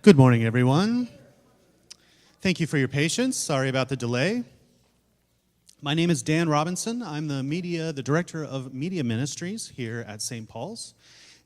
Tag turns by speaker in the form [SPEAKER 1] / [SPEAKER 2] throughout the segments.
[SPEAKER 1] Good morning, everyone. Thank you for your patience. Sorry about the delay. My name is Dan Robinson. I'm the director of Media Ministries here at St. Paul's.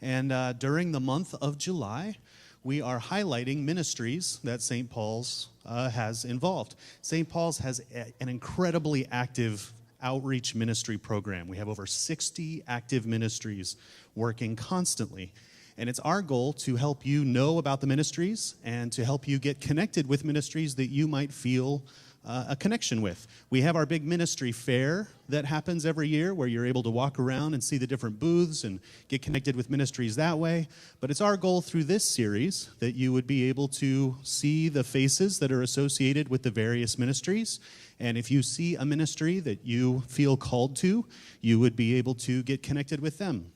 [SPEAKER 1] And during the month of July, we are highlighting ministries that St. Paul's has involved. St. Paul's has an incredibly active outreach ministry program. We have over 60 active ministries working constantly. And it's our goal to help you know about the ministries and to help you get connected with ministries that you might feel a connection with. We have our big ministry fair that happens every year where you're able to walk around and see the different booths and get connected with ministries that way. But it's our goal through this series that you would be able to see the faces that are associated with the various ministries. And if you see a ministry that you feel called to, you would be able to get connected with them.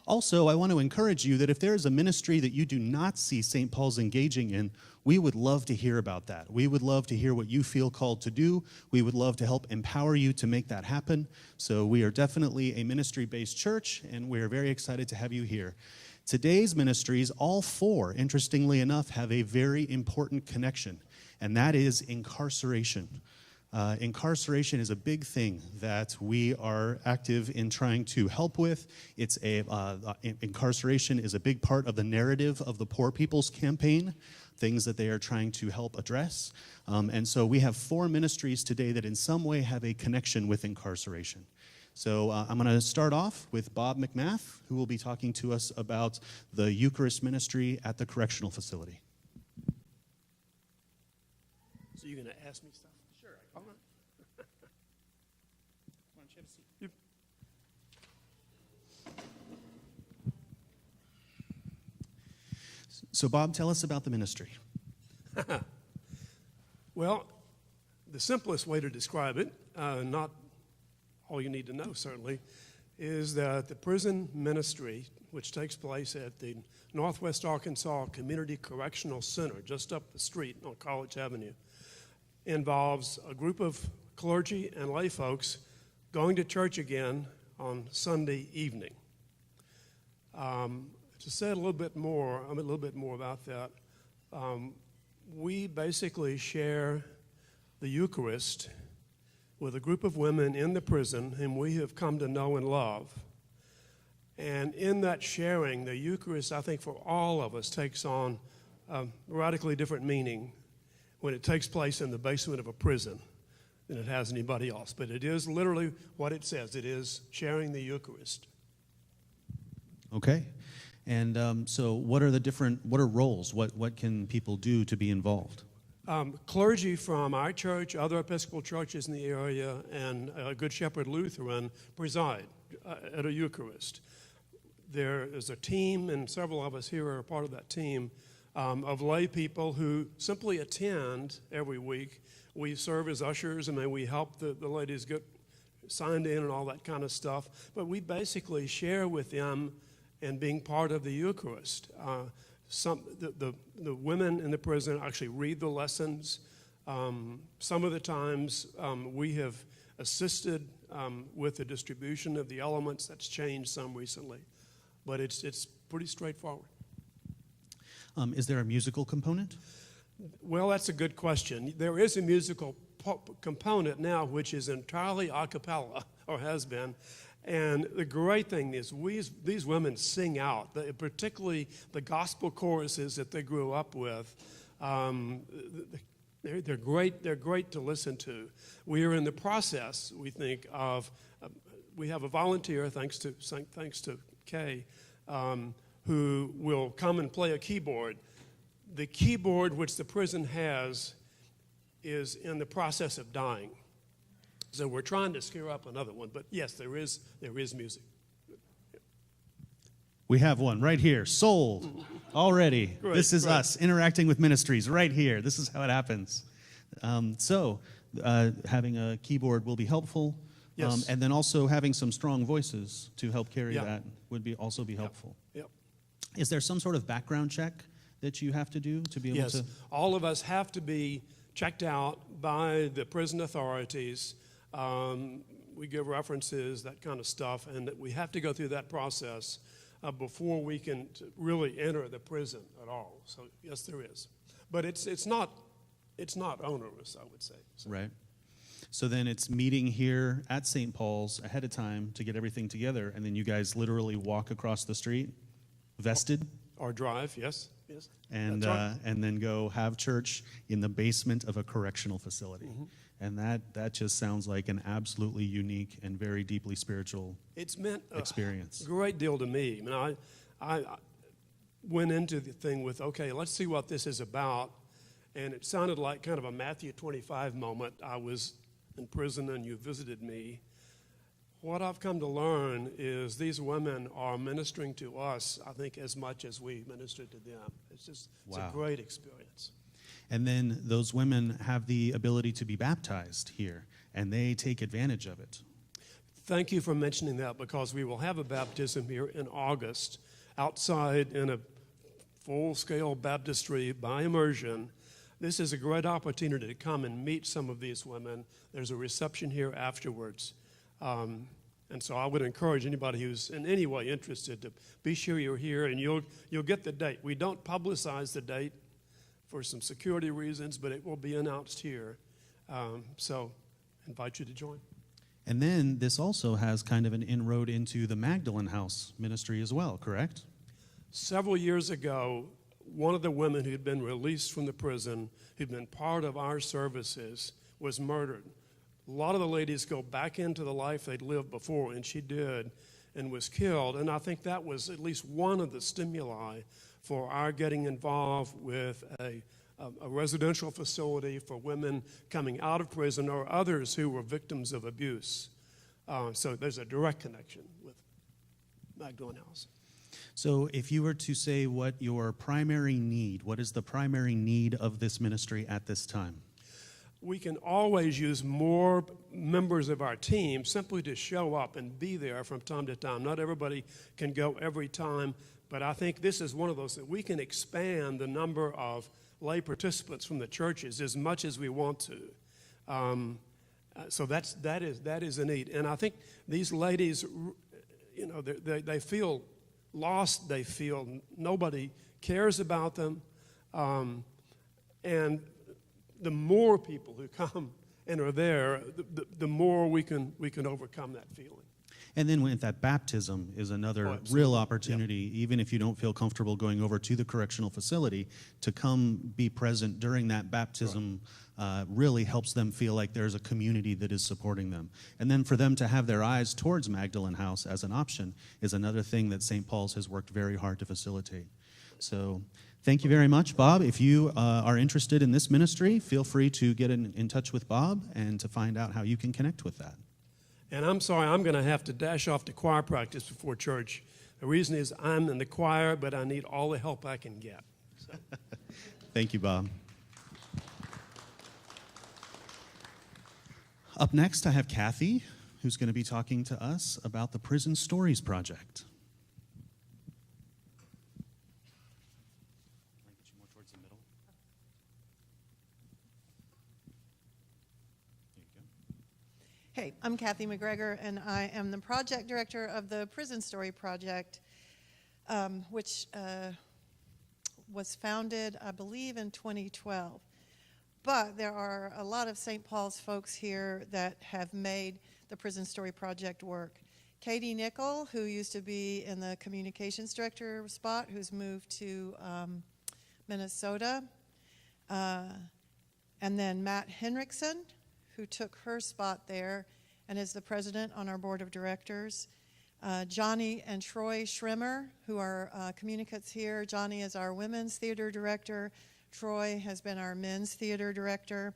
[SPEAKER 1] Also, I want to encourage you that if there is a ministry that you do not see St. Paul's engaging in, we would love to hear about that. We would love to hear what you feel called to do. We would love to help empower you to make that happen. So we are definitely a ministry-based church, and we are very excited to have you here. Today's ministries, all four, interestingly enough, have a very important connection, and that is incarceration. Incarceration is a big thing that we are active in trying to help with. Incarceration is a big part of the narrative of the Poor People's Campaign, things that they are trying to help address. And so we have four ministries today that in some way have a connection with incarceration. So I'm going to start off with Bob McMath, who will be talking to us about the Eucharist ministry at the correctional facility.
[SPEAKER 2] So you're going to ask me stuff? All right.
[SPEAKER 1] Why don't you have a seat? So, Bob, tell us about the ministry.
[SPEAKER 2] Well, the simplest way to describe it, not all you need to know certainly, is that the prison ministry, which takes place at the Northwest Arkansas Community Correctional Center, just up the street on College Avenue, involves a group of clergy and lay folks going to church again on Sunday evening. To say a little bit more about that, we basically share the Eucharist with a group of women in the prison whom we have come to know and love. And in that sharing, the Eucharist, I think for all of us, takes on a radically different meaning when it takes place in the basement of a prison than it has anybody else. But it is literally what it says. It is sharing the Eucharist.
[SPEAKER 1] Okay. And so what are roles? What can people do to be involved?
[SPEAKER 2] Clergy from our church, other Episcopal churches in the area, and Good Shepherd Lutheran preside at a Eucharist. There is a team, and several of us here are a part of that team, of lay people who simply attend every week. We serve as ushers, and then we help the ladies get signed in and all that kind of stuff. But we basically share with them in being part of the Eucharist. The women in the prison actually read the lessons. Some of the times we have assisted with the distribution of the elements. That's changed some recently. But it's pretty straightforward.
[SPEAKER 1] Is there a musical component?
[SPEAKER 2] Well, that's a good question. There is a musical component now, which is entirely a cappella, or has been. And the great thing is these women sing out, particularly the gospel choruses that they grew up with. They're great. They're great to listen to. We are in the process, we think, of we have a volunteer, thanks to Kay, who will come and play a keyboard. The keyboard which the prison has is in the process of dying. So we're trying to scare up another one, but yes, there is music.
[SPEAKER 1] We have one right here, sold already.
[SPEAKER 2] Great,
[SPEAKER 1] this is
[SPEAKER 2] great.
[SPEAKER 1] us interacting with ministries right here. This is how it happens. So having a keyboard will be helpful.
[SPEAKER 2] Yes.
[SPEAKER 1] And then also having some strong voices to help carry that would also be helpful.
[SPEAKER 2] Yep.
[SPEAKER 1] Is there some sort of background check that you have to do to be able to?
[SPEAKER 2] Yes, all of us have to be checked out by the prison authorities. We give references, that kind of stuff, and that we have to go through that process. before we can really enter the prison at all. So yes, there is, but it's not onerous, I would say. So.
[SPEAKER 1] Right. So then it's meeting here at St. Paul's ahead of time to get everything together, and then you guys literally walk across the street, vested,
[SPEAKER 2] Or drive, yes, yes.
[SPEAKER 1] and
[SPEAKER 2] That's right.
[SPEAKER 1] and then go have church in the basement of a correctional facility.
[SPEAKER 2] Mm-hmm.
[SPEAKER 1] And that just sounds like an absolutely unique and very deeply spiritual
[SPEAKER 2] It's meant
[SPEAKER 1] experience.
[SPEAKER 2] a great deal to me. I mean, I went into the thing with, okay, let's see what this is about, and it sounded like kind of a Matthew 25 moment. I was in prison and you visited me. What I've come to learn is these women are ministering to us, I think, as much as we minister to them. It's
[SPEAKER 1] Wow.
[SPEAKER 2] a great experience.
[SPEAKER 1] And then those women have the ability to be baptized here, and they take advantage of it.
[SPEAKER 2] Thank you for mentioning that, because we will have a baptism here in August outside in a full-scale baptistry by immersion. This is a great opportunity to come and meet some of these women. There's a reception here afterwards. And so I would encourage anybody who's in any way interested to be sure you're here, and you'll get the date. We don't publicize the date for some security reasons, but it will be announced here. So I invite you to join.
[SPEAKER 1] And then this also has kind of an inroad into the Magdalene House ministry as well, correct?
[SPEAKER 2] Several years ago, one of the women who had been released from the prison, who'd been part of our services, was murdered. A lot of the ladies go back into the life they'd lived before, and she did, and was killed. And I think that was at least one of the stimuli for our getting involved with a residential facility for women coming out of prison or others who were victims of abuse. So there's a direct connection with Magdalene House.
[SPEAKER 1] So if you were to say what your primary need, what is the primary need of this ministry at this time?
[SPEAKER 2] We can always use more members of our team simply to show up and be there from time to time. Not everybody can go every time, but I think this is one of those that we can expand the number of lay participants from the churches as much as we want to. So that is a need. And I think these ladies, you know, they feel lost. They feel nobody cares about them. And the more people who come and are there, the more we can overcome that feeling.
[SPEAKER 1] And then with that baptism is another
[SPEAKER 2] absolutely.
[SPEAKER 1] real opportunity, even if you don't feel comfortable going over to the correctional facility, to come be present during that baptism really helps them feel like there's a community that is supporting them. And then for them to have their eyes towards Magdalene House as an option is another thing that St. Paul's has worked very hard to facilitate. So thank you very much, Bob. If you are interested in this ministry, feel free to get in touch with Bob and to find out how you can connect with that.
[SPEAKER 2] And I'm sorry, I'm going to have to dash off to choir practice before church. The reason is I'm in the choir, but I need all the help I can get. So.
[SPEAKER 1] Thank you, Bob. Up next, I have Kathy, who's going to be talking to us about the Prison Stories Project.
[SPEAKER 3] Hey, I'm Kathy McGregor, and I am the project director of the Prison Story Project, which was founded, I believe, in 2012. But there are a lot of St. Paul's folks here that have made the Prison Story Project work. Katie Nickel, who used to be in the communications director spot, who's moved to Minnesota. And then Matt Henriksen, who took her spot there and is the president on our board of directors. Johnny and Troy Schrimmer, who are communicates here. Johnny is our women's theater director. Troy has been our men's theater director.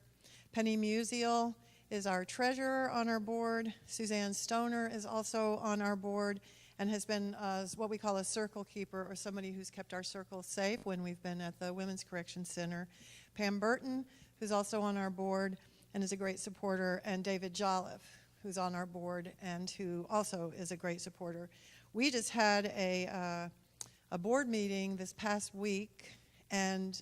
[SPEAKER 3] Penny Musial is our treasurer on our board. Suzanne Stoner is also on our board and has been what we call a circle keeper, or somebody who's kept our circle safe when we've been at the Women's Correction Center. Pam Burton, who's also on our board and is a great supporter, and David Jolliffe, who's on our board and who also is a great supporter. We just had a board meeting this past week, and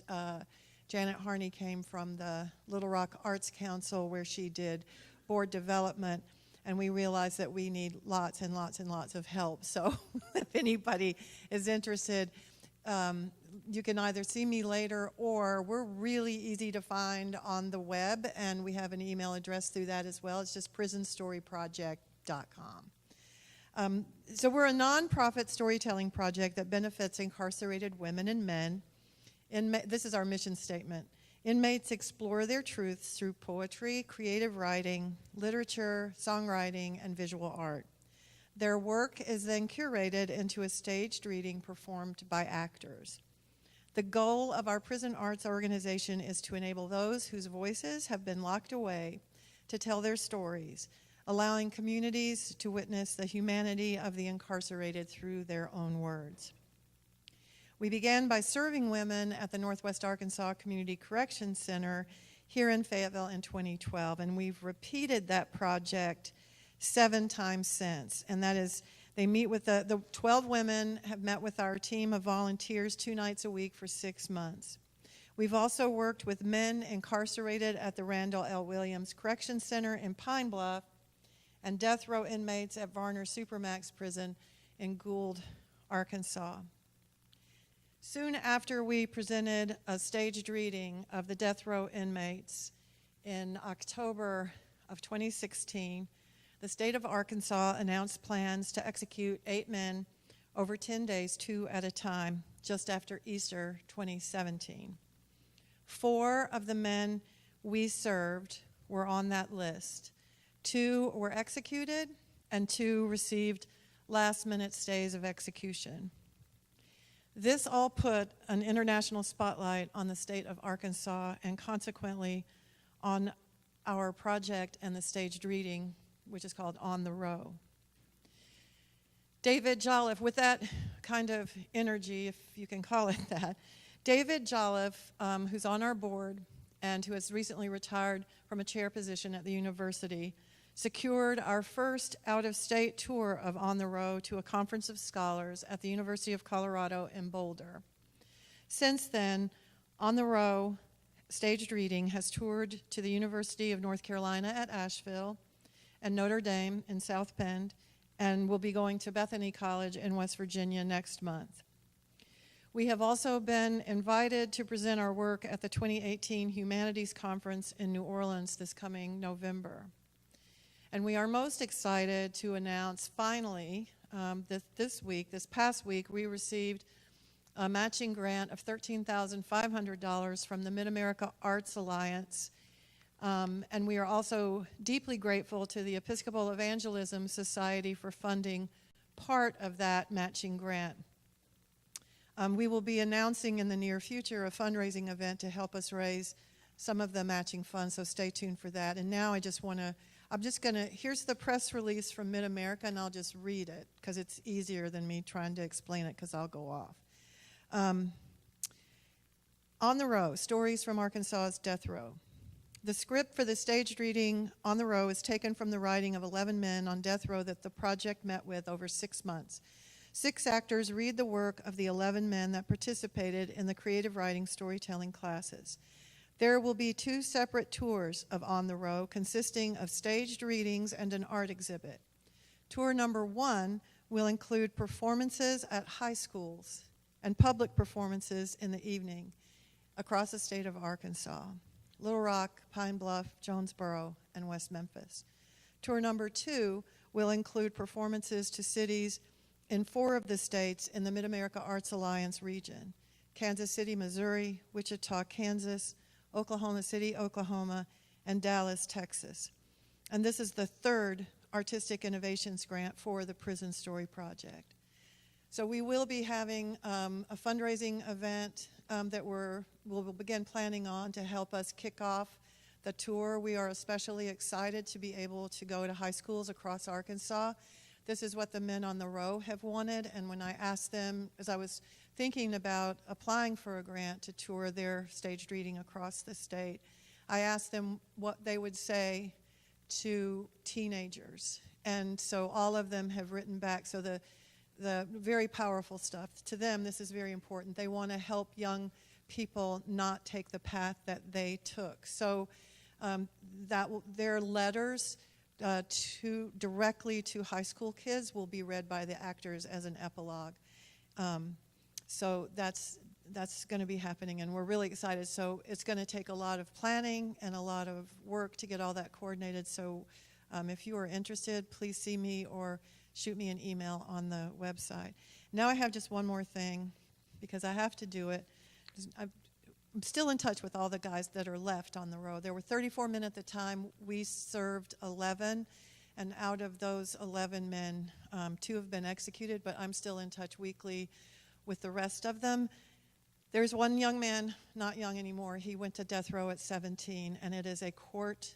[SPEAKER 3] Janet Harney came from the Little Rock Arts Council, where she did board development. and we realize that we need lots and lots and lots of help. So if anybody is interested, you can either see me later, or we're really easy to find on the web, and we have an email address through that as well. It's just prisonstoryproject.com. So we're a nonprofit storytelling project that benefits incarcerated women and men. This is our mission statement. Inmates explore their truths through poetry, creative writing, literature, songwriting, and visual art. Their work is then curated into a staged reading performed by actors. The goal of our prison arts organization is to enable those whose voices have been locked away to tell their stories, allowing communities to witness the humanity of the incarcerated through their own words. We began by serving women at the Northwest Arkansas Community Correction Center here in Fayetteville in 2012, and we've repeated that project 7 times since. And that is, they meet with the 12 women have met with our team of volunteers 2 nights a week for 6 months. We've also worked with men incarcerated at the Randall L. Williams Correction Center in Pine Bluff and death row inmates at Varner Supermax Prison in Gould, Arkansas. Soon after we presented a staged reading of the death row inmates in October of 2016, the state of Arkansas announced plans to execute 8 men over 10 days, 2 at a time, just after Easter 2017. 4 of the men we served were on that list. 2 were executed, and 2 received last-minute stays of execution. This all put an international spotlight on the state of Arkansas and consequently on our project and the staged reading, which is called On the Row. David Jolliffe, with that kind of energy, if you can call it that, David Jolliffe, who's on our board and who has recently retired from a chair position at the university, secured our first out-of-state tour of On the Row to a conference of scholars at the University of Colorado in Boulder. Since then, On the Row staged reading has toured to the University of North Carolina at Asheville and Notre Dame in South Bend, and will be going to Bethany College in West Virginia next month. We have also been invited to present our work at the 2018 Humanities Conference in New Orleans this coming November. And we are most excited to announce finally this past week, we received a matching grant of $13,500 from the Mid-America Arts Alliance. And we are also deeply grateful to the Episcopal Evangelism Society for funding part of that matching grant. We will be announcing in the near future a fundraising event to help us raise some of the matching funds, so stay tuned for that. And now here's the press release from Mid-America, and I'll just read it because it's easier than me trying to explain it because I'll go off. On the Row, Stories from Arkansas's Death Row. The script for the staged reading On the Row is taken from the writing of 11 men on death row that the project met with over 6 months. 6 actors read the work of the 11 men that participated in the creative writing storytelling classes. There will be 2 separate tours of On the Row consisting of staged readings and an art exhibit. Tour number 1 will include performances at high schools and public performances in the evening across the state of Arkansas: Little Rock, Pine Bluff, Jonesboro, and West Memphis. Tour number 2 will include performances to cities in 4 of the states in the Mid-America Arts Alliance region: Kansas City, Missouri; Wichita, Kansas; Oklahoma City, Oklahoma; and Dallas, Texas. And this is the 3rd Artistic Innovations Grant for the Prison Story Project. So we will be having a fundraising event that we'll begin planning on to help us kick off the tour. We are especially excited to be able to go to high schools across Arkansas. This is what the men on the row have wanted, and when I asked them, as I was thinking about applying for a grant to tour their staged reading across the state, I asked them what they would say to teenagers. And so all of them have written back. So the very powerful stuff. To them, this is very important. They want to help young people not take the path that they took. So their letters directly to high school kids will be read by the actors as an epilogue. So that's going to be happening, and we're really excited. So it's going to take a lot of planning and a lot of work to get all that coordinated. So if you are interested, please see me or shoot me an email on the website. Now I have just one more thing, because I have to do it. I'm still in touch with all the guys that are left on the road. There were 34 men at the time. We served 11, and out of those 11 men, 2 have been executed, but I'm still in touch weekly with the rest of them. There's one young man, not young anymore. He went to death row at 17, and it is a court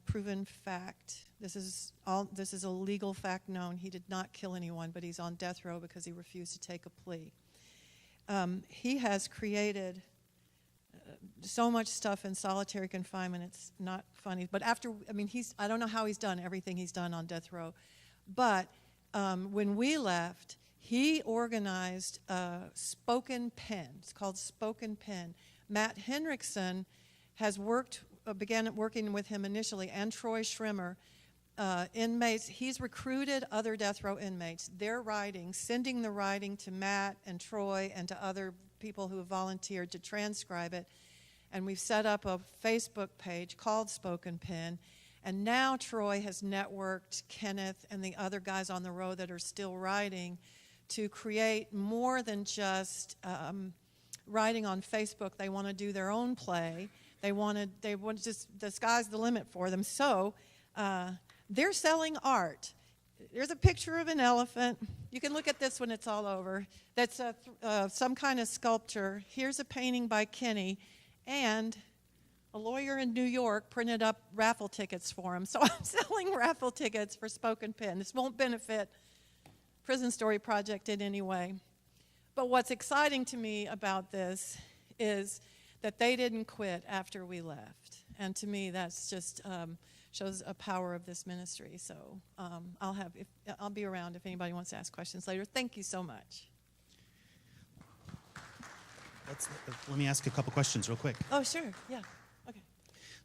[SPEAKER 3] proven fact. This is a legal fact known. He did not kill anyone, but he's on death row because he refused to take a plea. He has created so much stuff in solitary confinement. It's not funny. But I don't know how he's done everything he's done on death row. But when we left, he organized Spoken Pen. It's called Spoken Pen. Matt Henriksen has began working with him initially, and Troy Schrimmer, inmates. He's recruited other death row inmates. They're writing, sending the writing to Matt and Troy and to other people who have volunteered to transcribe it. And we've set up a Facebook page called Spoken Pen. And now Troy has networked Kenneth and the other guys on the road that are still writing to create more than just writing on Facebook. They want to do their own play. They want just, the sky's the limit for them. So they're selling art. There's a picture of an elephant. You can look at this when it's all over. That's some kind of sculpture. Here's a painting by Kenny. And a lawyer in New York printed up raffle tickets for him. So I'm selling raffle tickets for Spoken Pen. This won't benefit Prison Story Project in any way. But what's exciting to me about this is that they didn't quit after we left. And to me, that's just shows a power of this ministry. So I'll be around if anybody wants to ask questions later. Thank you so much.
[SPEAKER 1] Let me ask a couple questions real quick.
[SPEAKER 3] Oh, sure. Yeah. Okay.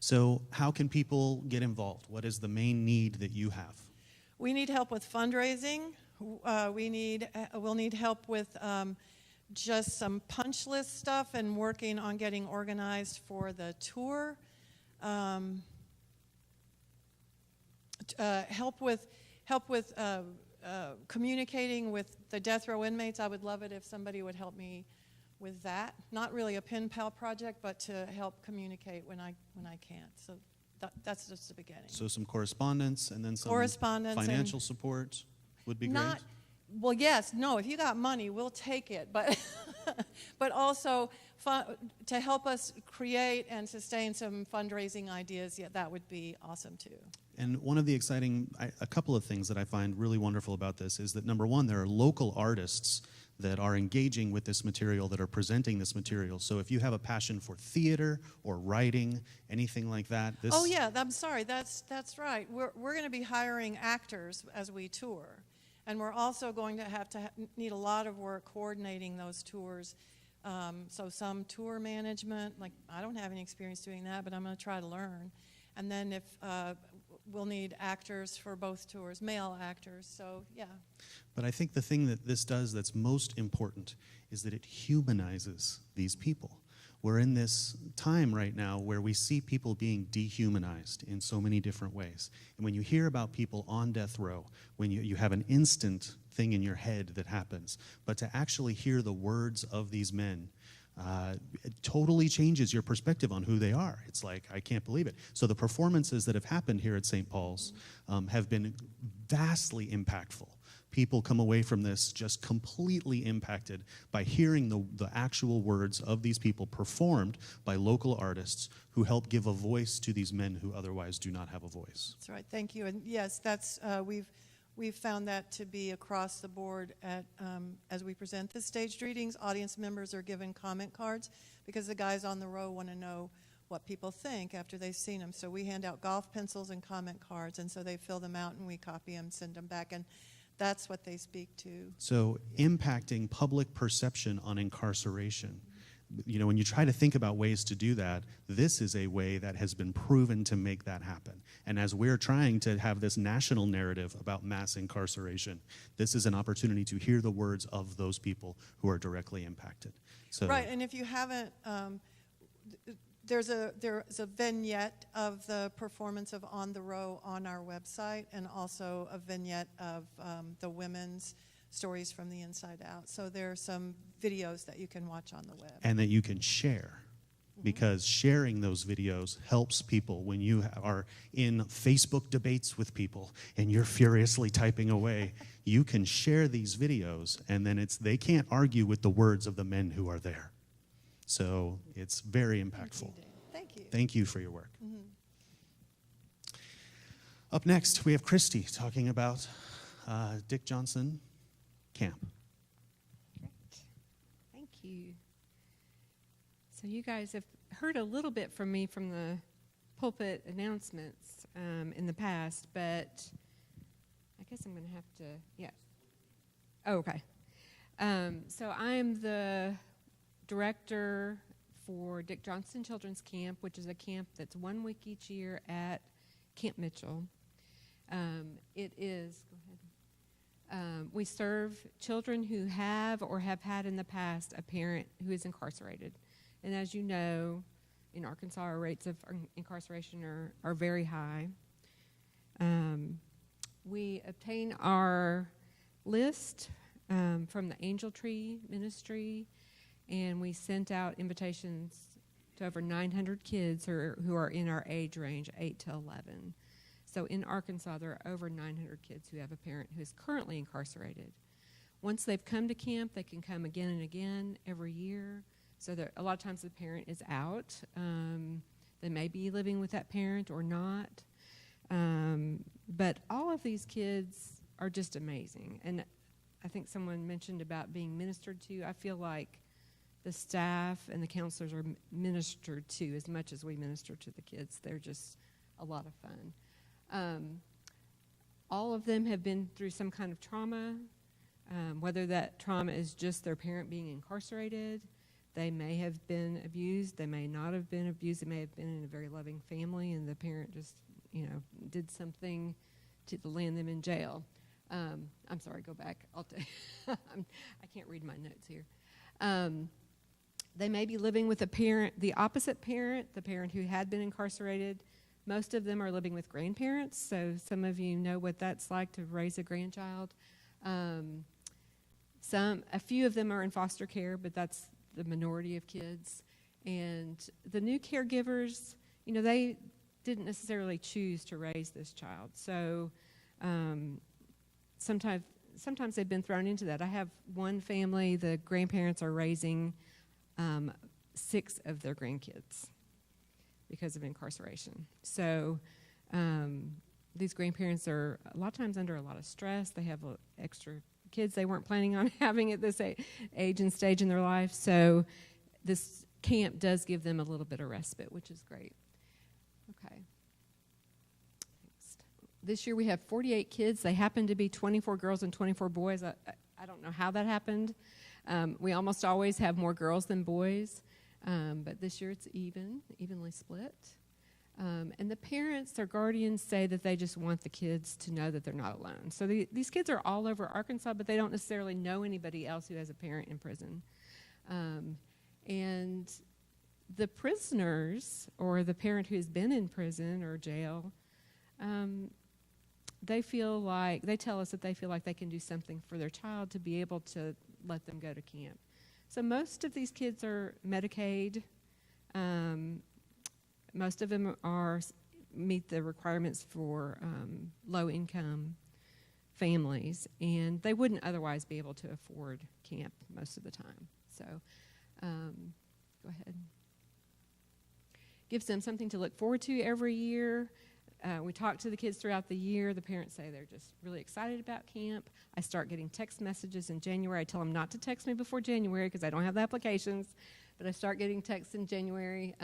[SPEAKER 1] So how can people get involved? What is the main need that you have?
[SPEAKER 3] We need help with fundraising. We'll need help with just some punch list stuff and working on getting organized for the tour. Help with communicating with the death row inmates. I would love it if somebody would help me with that. Not really a pen pal project, but to help communicate when I can't. So that's just the beginning.
[SPEAKER 1] So some correspondence and then some financial support would be great.
[SPEAKER 3] Well, yes, no. If you got money, we'll take it. But but also to help us create and sustain some fundraising ideas, yeah, that would be awesome too.
[SPEAKER 1] And one of the a couple of things that I find really wonderful about this is that, number one, there are local artists that are engaging with this material, that are presenting this material. So if you have a passion for theater or writing, anything like that, this...
[SPEAKER 3] Oh yeah, I'm sorry, that's right. We're going to be hiring actors as we tour. And we're also going to need a lot of work coordinating those tours. So some tour management, like I don't have any experience doing that, but I'm going to try to learn. And then if we'll need actors for both tours, male actors, so yeah.
[SPEAKER 1] But I think the thing that this does that's most important is that it humanizes these people. We're in this time right now where we see people being dehumanized in so many different ways. And when you hear about people on death row, when you have an instant thing in your head that happens, but to actually hear the words of these men, it totally changes your perspective on who they are. It's like, I can't believe it. So the performances that have happened here at St. Paul's have been vastly impactful. People come away from this just completely impacted by hearing the actual words of these people performed by local artists who help give a voice to these men who otherwise do not have a voice.
[SPEAKER 3] That's right. Thank you. And yes, that's we've found that to be across the board as we present the staged readings. Audience members are given comment cards because the guys on the row want to know what people think after they've seen them. So we hand out golf pencils and comment cards, and so they fill them out and we copy them, send them back, and that's what they speak to.
[SPEAKER 1] So impacting public perception on incarceration. when you try to think about ways to do that, this is a way that has been proven to make that happen. And as we're trying to have this national narrative about mass incarceration, this is an opportunity to hear the words of those people who are directly impacted. So,
[SPEAKER 3] Right, and if you haven't, there's a vignette of the performance of On the Row on our website, and also a vignette of the women's stories from the inside out. So there are some videos that you can watch on the web.
[SPEAKER 1] And that you can share, because sharing those videos helps people when you are in Facebook debates with people and you're furiously typing away. You can share these videos, and then they can't argue with the words of the men who are there. So it's very impactful.
[SPEAKER 3] Thank you.
[SPEAKER 1] Thank you for your work. Up next, we have Christy talking about Dick Johnson Camp.
[SPEAKER 4] Great. Thank you. So you guys have heard a little bit from me from the pulpit announcements in the past, but I guess I'm going to have to, yeah. Oh, okay. So I'm the director for Dick Johnson Children's Camp, which is a camp that's 1 week each year at Camp Mitchell. It is, go ahead. We serve children who have or have had in the past a parent who is incarcerated. And as you know, in Arkansas, our rates of incarceration are very high. We obtain our list from the Angel Tree Ministry, and we sent out invitations to over 900 kids who are in our age range, 8 to 11. So in Arkansas, there are over 900 kids who have a parent who is currently incarcerated. Once they've come to camp, they can come again and again every year. So that a lot of times the parent is out. They may be living with that parent or not. But all of these kids are just amazing. And I think someone mentioned about being ministered to. I feel like the staff and the counselors are ministered to as much as we minister to the kids. They're just a lot of fun. All of them have been through some kind of trauma, whether that trauma is just their parent being incarcerated. They may have been abused. They may not have been abused. They may have been in a very loving family, and the parent just, did something to land them in jail. I'm sorry, go back. I'll tell you. I can't read my notes here. They may be living with a parent, the opposite parent, the parent who had been incarcerated. Most of them are living with grandparents, so some of you know what that's like to raise a grandchild. A few of them are in foster care, but that's the minority of kids. And the new caregivers, they didn't necessarily choose to raise this child. So sometimes they've been thrown into that. I have one family, the grandparents are raising 6 of their grandkids because of incarceration. So these grandparents are a lot of times under a lot of stress. They have extra kids they weren't planning on having at this age and stage in their life. So this camp does give them a little bit of respite, which is great. Okay. Next. This year we have 48 kids. They happen to be 24 girls and 24 boys. I don't know how that happened. We almost always have more girls than boys, but this year it's evenly split. And the parents or guardians say that they just want the kids to know that they're not alone. So these kids are all over Arkansas, but they don't necessarily know anybody else who has a parent in prison. And the prisoners or the parent who's been in prison or jail, they tell us that they feel like they can do something for their child to be able to let them go to camp. So most of these kids are Medicaid. Most of them meet the requirements for low-income families, and they wouldn't otherwise be able to afford camp most of the time. So go ahead. Gives them something to look forward to every year. We talk to the kids throughout the year. The parents say they're just really excited about camp. I start getting text messages in January. I tell them not to text me before January because I don't have the applications. But I start getting texts in January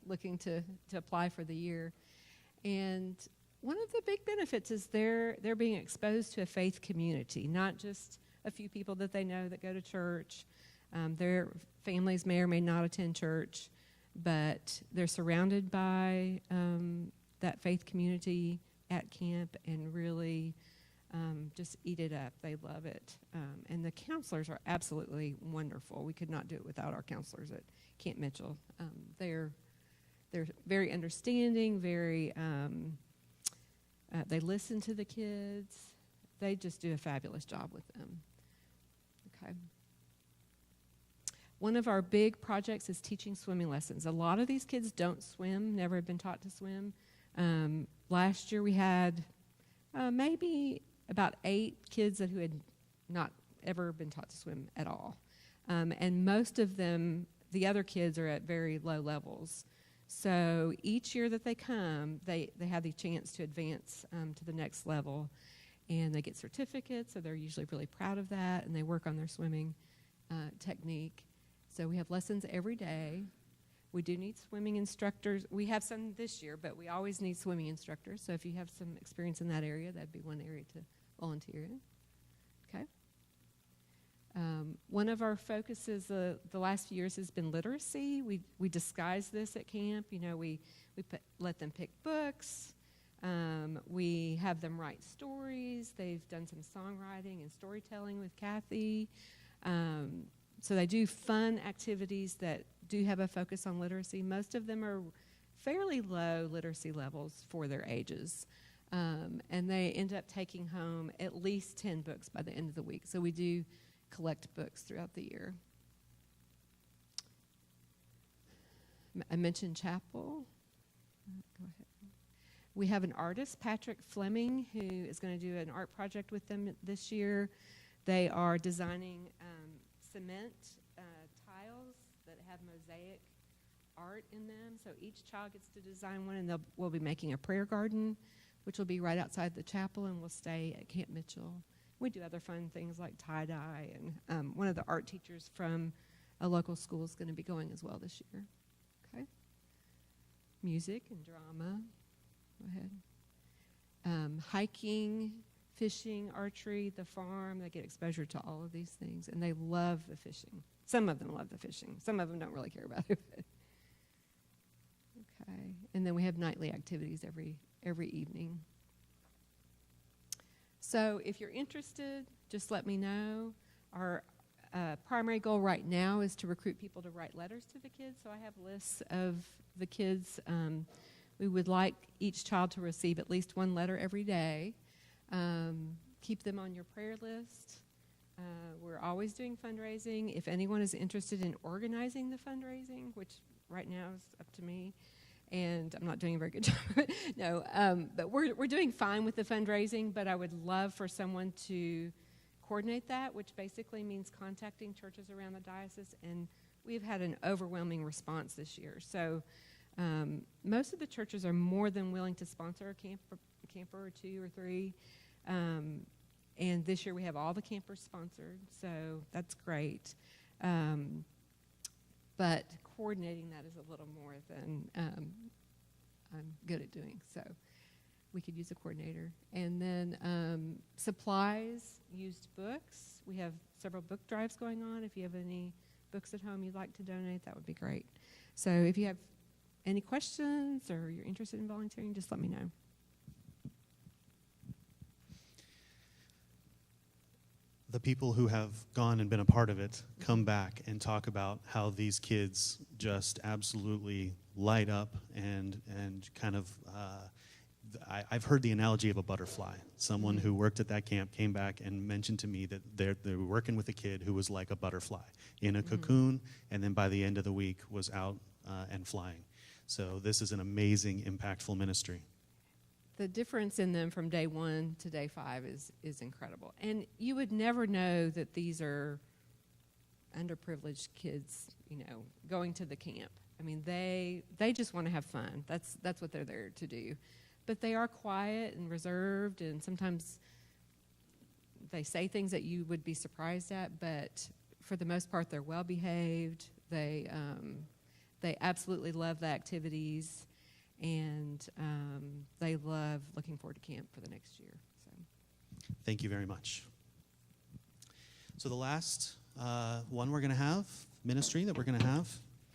[SPEAKER 4] looking to apply for the year. And one of the big benefits is they're being exposed to a faith community, not just a few people that they know that go to church. Their families may or may not attend church, but they're surrounded by that faith community at camp and really just eat it up. They love it. And the counselors are absolutely wonderful. We could not do it without our counselors at Camp Mitchell. They're very understanding, they listen to the kids. They just do a fabulous job with them. Okay. One of our big projects is teaching swimming lessons. A lot of these kids don't swim, never have been taught to swim. Last year we had maybe about 8 kids who had not ever been taught to swim at all. And most of them, the other kids, are at very low levels. So each year that they come, they have the chance to advance to the next level. And they get certificates, so they're usually really proud of that, and they work on their swimming technique. So we have lessons every day. We do need swimming instructors. We have some this year, but we always need swimming instructors. So if you have some experience in that area, that'd be one area to volunteer in. Okay. One of our focuses the last few years has been literacy. We disguise this at camp. You know, we let them pick books. We have them write stories. They've done some songwriting and storytelling with Kathy. So they do fun activities that do have a focus on literacy. Most of them are fairly low literacy levels for their ages. And they end up taking home at least 10 books by the end of the week. So we do collect books throughout the year. I mentioned chapel. Go ahead. We have an artist, Patrick Fleming, who is going to do an art project with them this year. They are designing cement tiles that have mosaic art in them. So each child gets to design one, and we'll be making a prayer garden, which will be right outside the chapel, and we'll stay at Camp Mitchell. We do other fun things like tie-dye, and one of the art teachers from a local school is going to be going as well this year. Okay. Music and drama. Go ahead. Hiking, fishing, archery, the farm. They get exposure to all of these things, and they love the fishing. Some of them love the fishing. Some of them don't really care about it. Okay. And then we have nightly activities every evening. So if you're interested, just let me know. Our primary goal right now is to recruit people to write letters to the kids. So I have lists of the kids. We would like each child to receive at least one letter every day. Keep them on your prayer list. We're always doing fundraising. If anyone is interested in organizing the fundraising, which right now is up to me, and I'm not doing a very good job of it. No, but we're doing fine with the fundraising, but I would love for someone to coordinate that, which basically means contacting churches around the diocese, and we've had an overwhelming response this year. So most of the churches are more than willing to sponsor a camper or 2 or 3, and this year we have all the campers sponsored, so that's great. But coordinating that is a little more than I'm good at doing. So we could use a coordinator. And then supplies, used books. We have several book drives going on. If you have any books at home you'd like to donate, that would be great. So if you have any questions or you're interested in volunteering, just let me know.
[SPEAKER 1] The people who have gone and been a part of it come back and talk about how these kids just absolutely light up and kind of, I've heard the analogy of a butterfly. Someone who worked at that camp came back and mentioned to me that they were working with a kid who was like a butterfly in a cocoon, and then by the end of the week was out and flying. So this is an amazing, impactful ministry.
[SPEAKER 4] The difference in them from day 1 to day 5 is incredible. And you would never know that these are underprivileged kids, going to the camp. I mean, they just want to have fun. That's what they're there to do. But they are quiet and reserved, and sometimes they say things that you would be surprised at, but for the most part, they're well behaved. They absolutely love the activities. And they love looking forward to camp for the next year. So,
[SPEAKER 1] thank you very much. So the last one we're going to have, ministry that we're going to have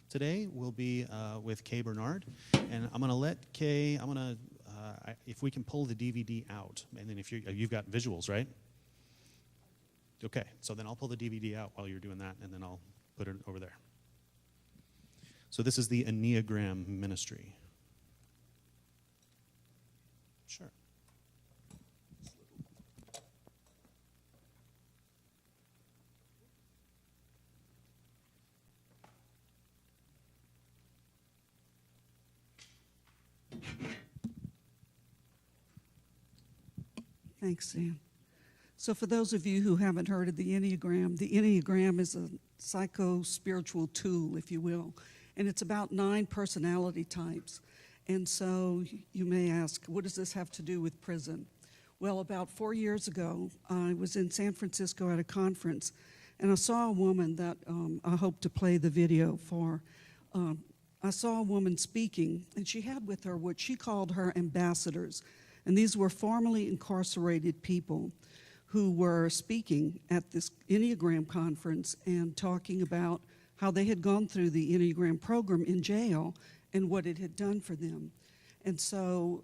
[SPEAKER 1] today will be with Kay Bernard. And I'm going to let Kay, if we can pull the DVD out, and then if you've got visuals, right? Okay, so then I'll pull the DVD out while you're doing that, and then I'll put it over there. So this is the Enneagram Ministry. Sure.
[SPEAKER 5] Thanks, Sam. So for those of you who haven't heard of the Enneagram is a psycho-spiritual tool, if you will, and it's about 9 personality types. And so you may ask, what does this have to do with prison? Well, about 4 years ago, I was in San Francisco at a conference, and I saw a woman that I hope to play the video for. I saw a woman speaking, and she had with her what she called her ambassadors. And these were formerly incarcerated people who were speaking at this Enneagram conference and talking about how they had gone through the Enneagram program in jail and what it had done for them. And so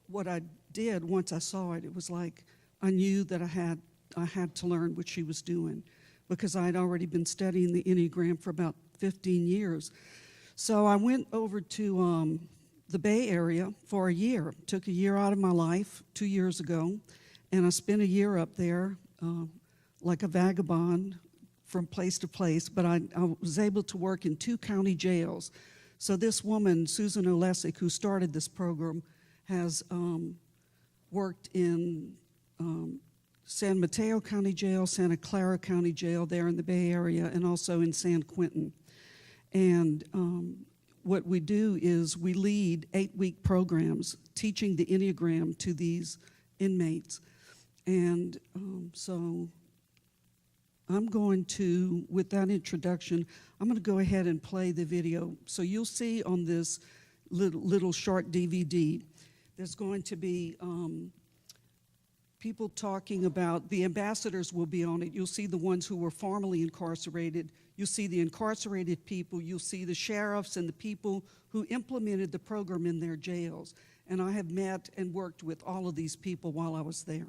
[SPEAKER 5] what I did once I saw it, it was like I knew that I had to learn what she was doing because I had already been studying the Enneagram for about 15 years. So I went over to the Bay Area for a year. Took a year out of my life 2 years ago, and I spent a year up there like a vagabond from place to place, but I was able to work in 2 county jails. So this woman, Susan Olesic, who started this program, has worked in San Mateo County Jail, Santa Clara County Jail there in the Bay Area, and also in San Quentin. And what we do is we lead 8-week programs teaching the Enneagram to these inmates. And so I'm going to, with that introduction, I'm going to go ahead and play the video. So you'll see on this little short DVD, there's going to be people talking about, the ambassadors will be on it. You'll see the ones who were formerly incarcerated. You'll see the incarcerated people. You'll see the sheriffs and the people who implemented the program in their jails. And I have met and worked with all of these people while I was there.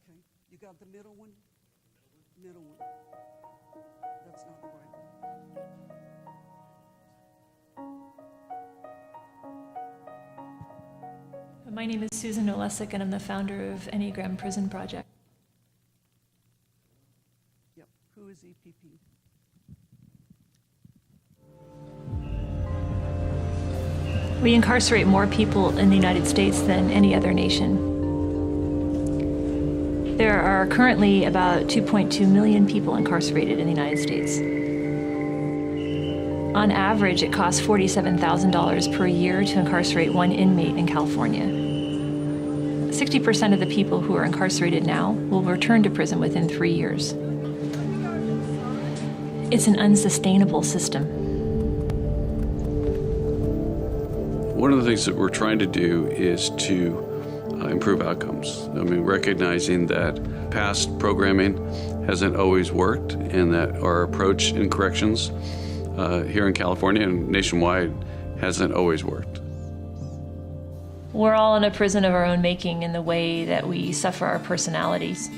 [SPEAKER 5] Okay, you got the middle one? Middle one. That's not the right one.
[SPEAKER 6] My name is Susan Olesic, and I'm the founder of Enneagram Prison Project.
[SPEAKER 5] Yep. Who is EPP?
[SPEAKER 6] We incarcerate more people in the United States than any other nation. There are currently about 2.2 million people incarcerated in the United States. On average, it costs $47,000 per year to incarcerate one inmate in California. 60% of the people who are incarcerated now will return to prison within 3 years. It's an unsustainable system.
[SPEAKER 7] One of the things that we're trying to do is to improve outcomes. I mean, recognizing that past programming hasn't always worked and that our approach in corrections here in California and nationwide hasn't always worked.
[SPEAKER 6] We're all in a prison of our own making in the way that we suffer our personalities.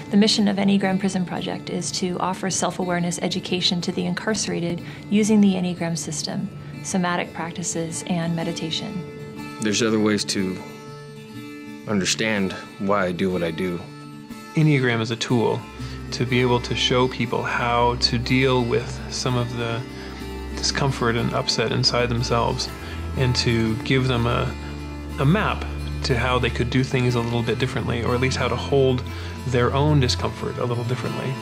[SPEAKER 6] The mission of Enneagram Prison Project is to offer self-awareness education to the incarcerated using the Enneagram system, somatic practices, and meditation.
[SPEAKER 8] There's other ways to understand why I do what I do.
[SPEAKER 9] Enneagram is a tool to be able to show people how to deal with some of the discomfort and upset inside themselves and to give them a map to how they could do things a little bit differently, or at least how to hold their own discomfort a little differently.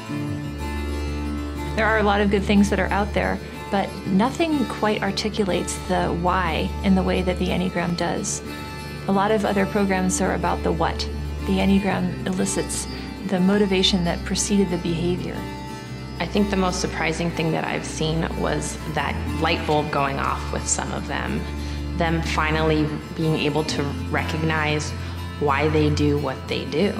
[SPEAKER 6] There are a lot of good things that are out there, but nothing quite articulates the why in the way that the Enneagram does. A lot of other programs are about the what. The Enneagram elicits the motivation that preceded the behavior.
[SPEAKER 10] I think the most surprising thing that I've seen was that light bulb going off with some of them finally being able to recognize why they do what they do.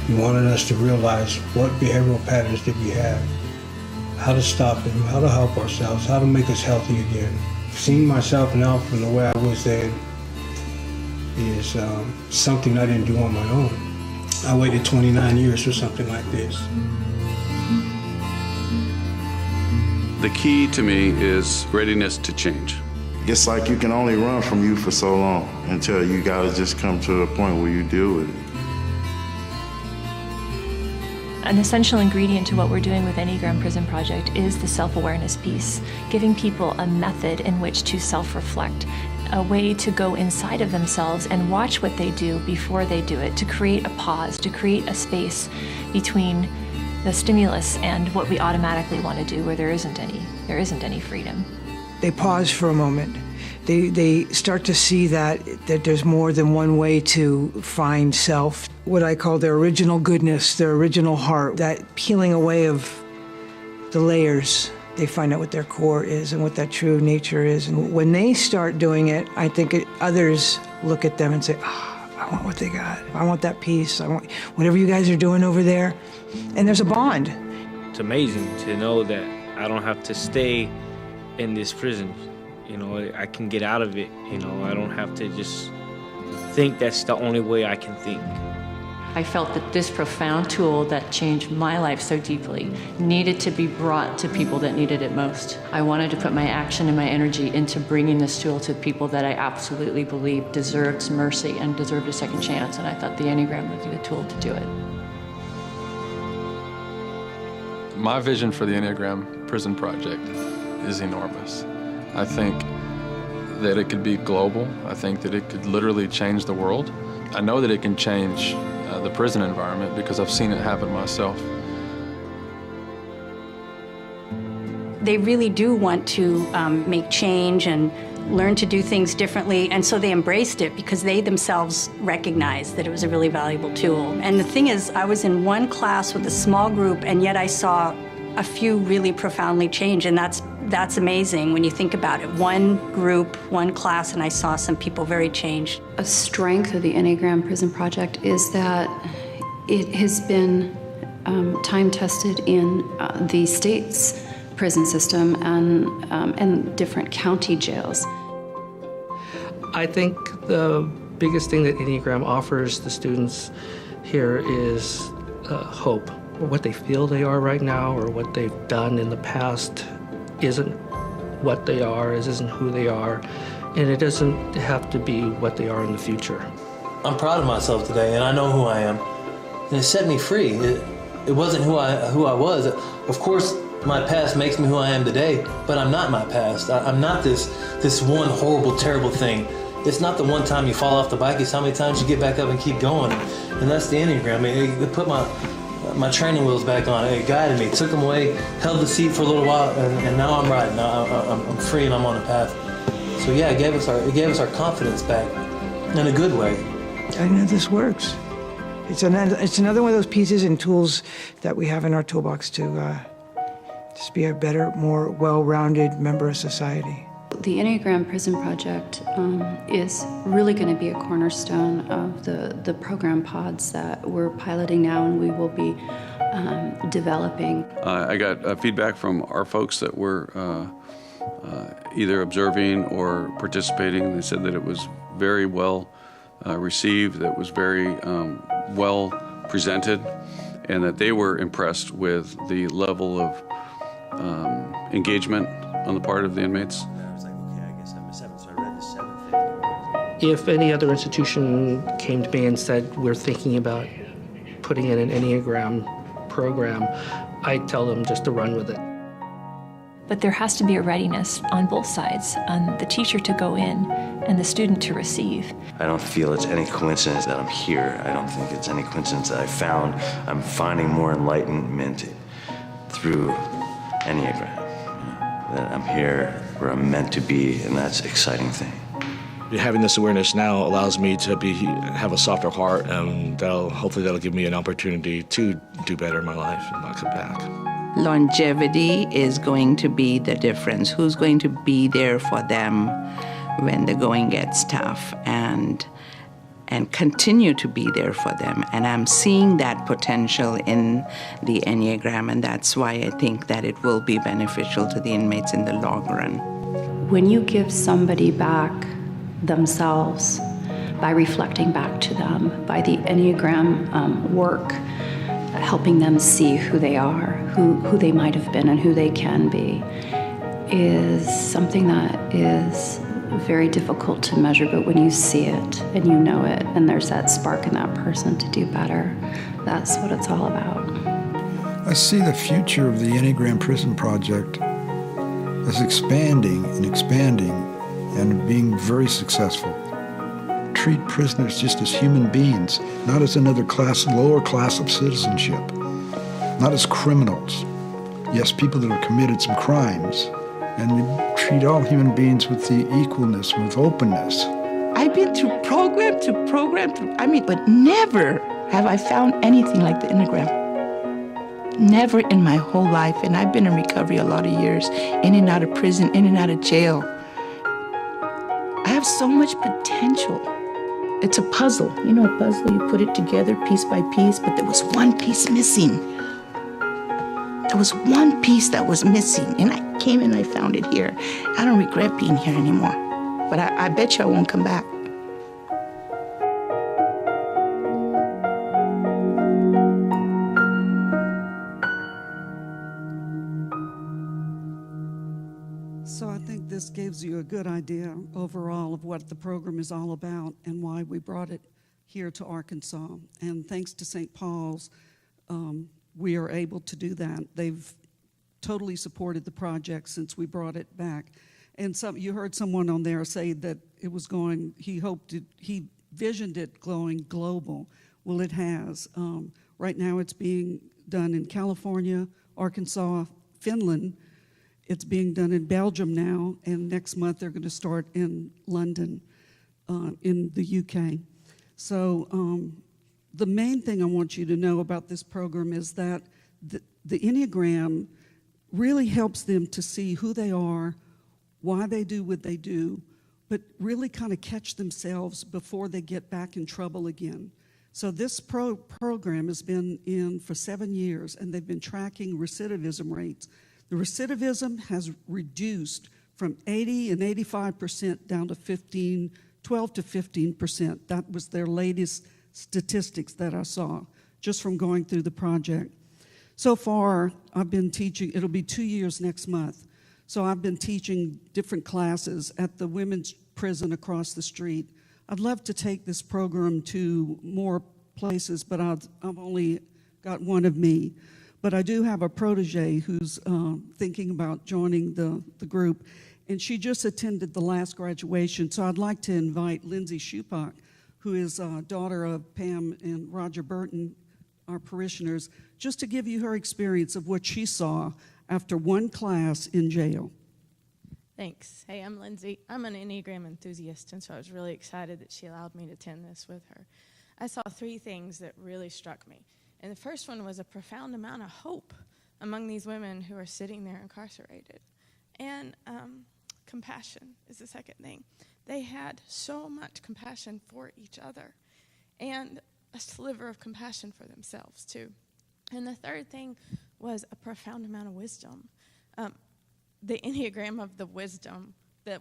[SPEAKER 11] He wanted us to realize what behavioral patterns did we have, how to stop them, how to help ourselves, how to make us healthy again. Seeing myself now from the way I was then is something I didn't do on my own. I waited 29 years for something like this.
[SPEAKER 7] The key to me is readiness to change.
[SPEAKER 12] It's like you can only run from you for so long until you gotta just come to a point where you deal with it.
[SPEAKER 6] An essential ingredient to what we're doing with Enneagram Prison Project is the self-awareness piece, giving people a method in which to self-reflect, a way to go inside of themselves and watch what they do before they do it, to create a pause, to create a space between the stimulus and what we automatically want to do where there isn't any freedom.
[SPEAKER 13] They pause for a moment. They start to see that there's more than one way to find self, what I call their original goodness, their original heart, that peeling away of the layers. They find out what their core is and what that true nature is. And when they start doing it, I think others look at them and say, I want what they got. I want that peace. I want whatever you guys are doing over there. And there's a bond.
[SPEAKER 8] It's amazing to know that I don't have to stay in this prison. You know, I can get out of it. You know, I don't have to just think that's the only way I can think.
[SPEAKER 14] I felt that this profound tool that changed my life so deeply needed to be brought to people that needed it most. I wanted to put my action and my energy into bringing this tool to people that I absolutely believe deserved mercy and deserved a second chance, and I thought the Enneagram would be the tool to do it.
[SPEAKER 15] My vision for the Enneagram Prison Project is enormous. I think that it could be global. I think that it could literally change the world. I know that it can change the prison environment because I've seen it happen myself.
[SPEAKER 16] They really do want to make change and learn to do things differently, and so they embraced it because they themselves recognized that it was a really valuable tool. And the thing is, I was in one class with a small group, and yet I saw a few really profoundly change, and that's amazing when you think about it. One group, one class, and I saw some people very changed.
[SPEAKER 17] A strength of the Enneagram Prison Project is that it has been time-tested in the state's prison system and different county jails.
[SPEAKER 18] I think the biggest thing that Enneagram offers the students here is hope. What they feel they are right now or what they've done in the past isn't what they are, isn't who they are, and it doesn't have to be what they are in the future.
[SPEAKER 19] I'm proud of myself today, and I know who I am, and it set me free. It wasn't who I was. Of course, my past makes me who I am today, but I'm not my past. I'm not this one horrible, terrible thing. It's not the one time you fall off the bike, it's how many times you get back up and keep going, and that's the Enneagram. It put my training wheels back on. It guided me, took them away, held the seat for a little while, and now I'm riding. Now I'm free and I'm on a path. So yeah, it gave us our confidence back in a good way.
[SPEAKER 13] I know this works. It's another one of those pieces and tools that we have in our toolbox to just be a better, more well-rounded member of society.
[SPEAKER 17] The Enneagram Prison Project is really going to be a cornerstone of the program pods that we're piloting now and we will be developing.
[SPEAKER 7] I got feedback from our folks that were either observing or participating. They said that it was very well received, that it was very well presented, and that they were impressed with the level of engagement on the part of the inmates.
[SPEAKER 18] If any other institution came to me and said, we're thinking about putting in an Enneagram program, I'd tell them just to run with it.
[SPEAKER 6] But there has to be a readiness on both sides, on the teacher to go in and the student to receive.
[SPEAKER 20] I don't feel it's any coincidence that I'm here. I don't think it's any coincidence that I'm finding more enlightenment through Enneagram. That I'm here where I'm meant to be, and that's an exciting thing.
[SPEAKER 21] Having this awareness now allows me to have a softer heart, and hopefully that'll give me an opportunity to do better in my life and not come back.
[SPEAKER 22] Longevity is going to be the difference. Who's going to be there for them when the going gets tough? And and continue to be there for them. And I'm seeing that potential in the Enneagram, and that's why I think that it will be beneficial to the inmates in the long run.
[SPEAKER 17] When you give somebody back themselves by reflecting back to them, by the Enneagram work, helping them see who they are, who they might have been and who they can be, is something that is very difficult to measure, but when you see it and you know it and there's that spark in that person to do better, that's what it's all about.
[SPEAKER 2] I see the future of the Enneagram Prison Project as expanding and being very successful. Treat prisoners just as human beings, not as another class, lower class of citizenship, not as criminals. Yes, people that have committed some crimes, and we treat all human beings with the equalness, with openness.
[SPEAKER 22] I've been through program to program, but never have I found anything like the Enneagram. Never in my whole life, and I've been in recovery a lot of years, in and out of prison, in and out of jail. I have so much potential. It's a puzzle. You know, a puzzle, you put it together piece by piece, but there was one piece missing. There was one piece that was missing, and I came and I found it here. I don't regret being here anymore, but I bet you I won't come back.
[SPEAKER 5] So I think this gives you a good idea overall of what the program is all about and why we brought it here to Arkansas. And thanks to St. Paul's, we are able to do that. They've totally supported the project since we brought it back. And you heard someone on there say that it was going, he visioned it going global. Well, it has. Right now it's being done in California, Arkansas, Finland. It's being done in Belgium now, and next month they're going to start in London, in the UK. So the main thing I want you to know about this program is that the Enneagram really helps them to see who they are, why they do what they do, but really kind of catch themselves before they get back in trouble again. So this program has been in for 7 years, and they've been tracking recidivism rates. The recidivism has reduced from 80 and 85% down to 12 to 15%. That was their latest statistics that I saw just from going through the project. So far, I've been teaching, it'll be 2 years next month. So I've been teaching different classes at the women's prison across the street. I'd love to take this program to more places, but I've only got one of me. But I do have a protege who's thinking about joining the group, and she just attended the last graduation. So I'd like to invite Lindsay Schupak, who is daughter of Pam and Roger Burton, our parishioners, just to give you her experience of what she saw after one class in jail.
[SPEAKER 3] Thanks. Hey, I'm Lindsay. I'm an Enneagram enthusiast, and so I was really excited that she allowed me to attend this with her. I saw 3 things that really struck me. And the first one was a profound amount of hope among these women who are sitting there incarcerated. And compassion is the second thing. They had so much compassion for each other and a sliver of compassion for themselves, too. And the third thing was a profound amount of wisdom. The Enneagram of the wisdom, the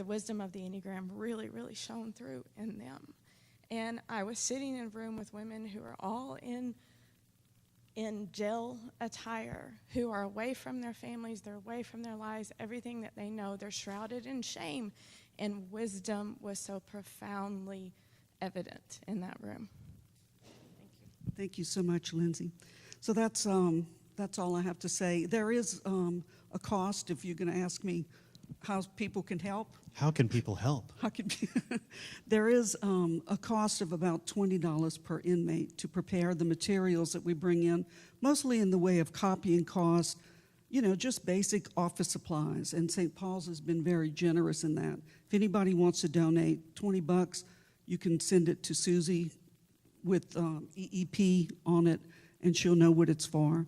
[SPEAKER 3] wisdom of the Enneagram really, really shone through in them. And I was sitting in a room with women who are all in jail attire, who are away from their families, they're away from their lives, everything that they know, they're shrouded in shame. And wisdom was so profoundly evident in that room.
[SPEAKER 5] Thank you so much, Lindsay. So that's all I have to say. There is a cost, if you're going to ask me how people can help.
[SPEAKER 1] How can people help?
[SPEAKER 5] There is a cost of about $20 per inmate to prepare the materials that we bring in, mostly in the way of copying cost, just basic office supplies. And St. Paul's has been very generous in that. If anybody wants to donate $20, you can send it to Susie with EEP on it, and she'll know what it's for.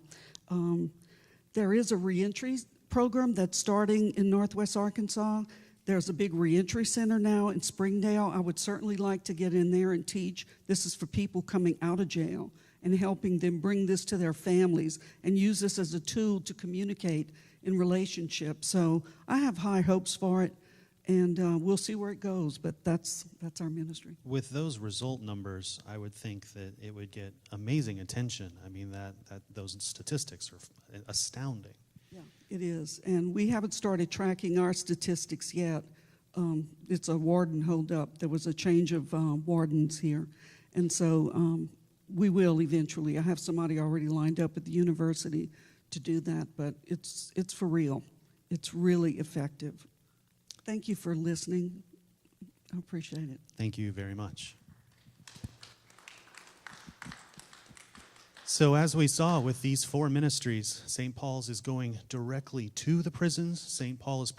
[SPEAKER 5] There is a reentry program that's starting in Northwest Arkansas. There's a big reentry center now in Springdale. I would certainly like to get in there and teach. This is for people coming out of jail and helping them bring this to their families and use this as a tool to communicate in relationships. So I have high hopes for it, and we'll see where it goes, but that's our ministry.
[SPEAKER 1] With those result numbers, I would think that it would get amazing attention. I mean, that those statistics are astounding.
[SPEAKER 5] Yeah, it is. And we haven't started tracking our statistics yet. It's a warden holdup. There was a change of wardens here. And so we will eventually. I have somebody already lined up at the university to do that, but it's for real. It's really effective. Thank you for listening. I appreciate it.
[SPEAKER 1] Thank you very much. So as we saw with these 4 ministries, St. Paul's is going directly to the prisons. St. Paul's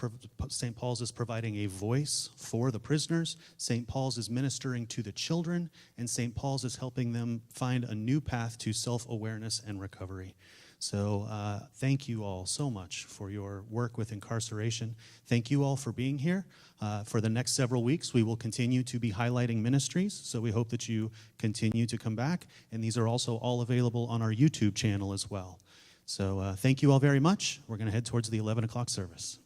[SPEAKER 1] is providing a voice for the prisoners. St. Paul's is ministering to the children, and St. Paul's is helping them find a new path to self-awareness and recovery. So thank you all so much for your work with incarceration. Thank you all for being here. For the next several weeks, we will continue to be highlighting ministries, so we hope that you continue to come back. And these are also all available on our YouTube channel as well. So thank you all very much. We're going to head towards the 11 o'clock service.